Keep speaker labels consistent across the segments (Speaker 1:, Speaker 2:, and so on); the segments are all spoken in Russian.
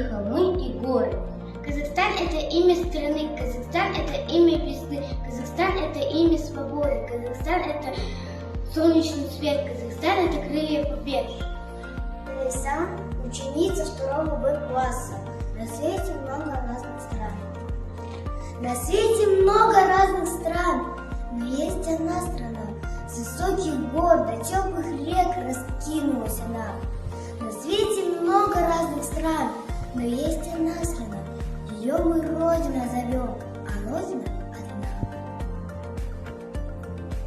Speaker 1: холмы и горы. Казахстан – это имя страны, Казахстан – это имя весны, Казахстан – это имя свободы, Казахстан – это солнечный свет, Казахстан – это крылья побед.
Speaker 2: Лиса – ученица 2 Б-класса. На свете много разных стран. На свете много разных стран, но есть одна страна. С высоких гор до теплых рек раскинулась она. На свете много разных стран, но есть одна страна. Ее мы Родина зовем, а Родина одна.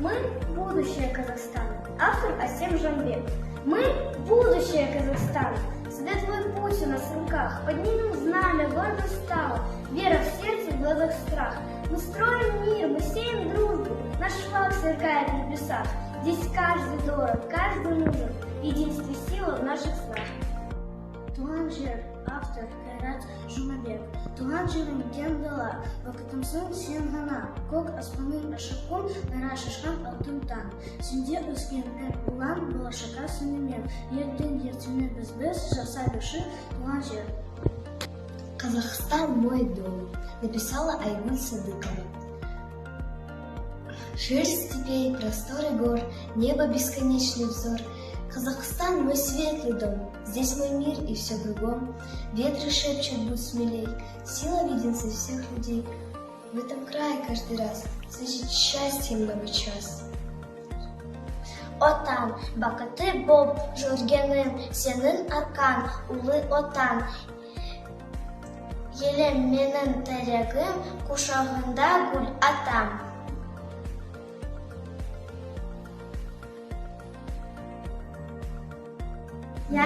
Speaker 1: Мы – будущее Казахстана. Автор Асем Жамбек. Мы – будущее Казахстана. Всегда твой путь у нас в руках. Поднимем знамя, гордо стало. Вера в сердце, в глазах страх. Мы строим мир, мы сеем дружбу. Наш флаг сверкает в небесах. Здесь каждый дорог, каждый нужен. В единстве сила в наших снах.
Speaker 2: Туған жер, автор Кайрат Жұмабек. Туған жерім кең дала, бақытымсың сен ғана. Көк аспанның ашық дара шашқан алтын таң. Сенде өскен ұлан болашаққа сенемен. Ертең ертеңіне біз жаса берші туған жер.
Speaker 3: Казахстан мой дом, написала Айгуль Садыкова. Шерсть степей, просторы гор, небо бесконечный взор. Казахстан мой светлый дом, здесь мой мир и все кругом. Ветры шепчут, будь смелей, сила в единстве всех людей. В этом крае каждый раз слышит счастье много час.
Speaker 2: Отан, бақыты боп жүргенім, сенің арқан, улы отан. Елем менің тірегім, құшағында гүл атам.
Speaker 1: Я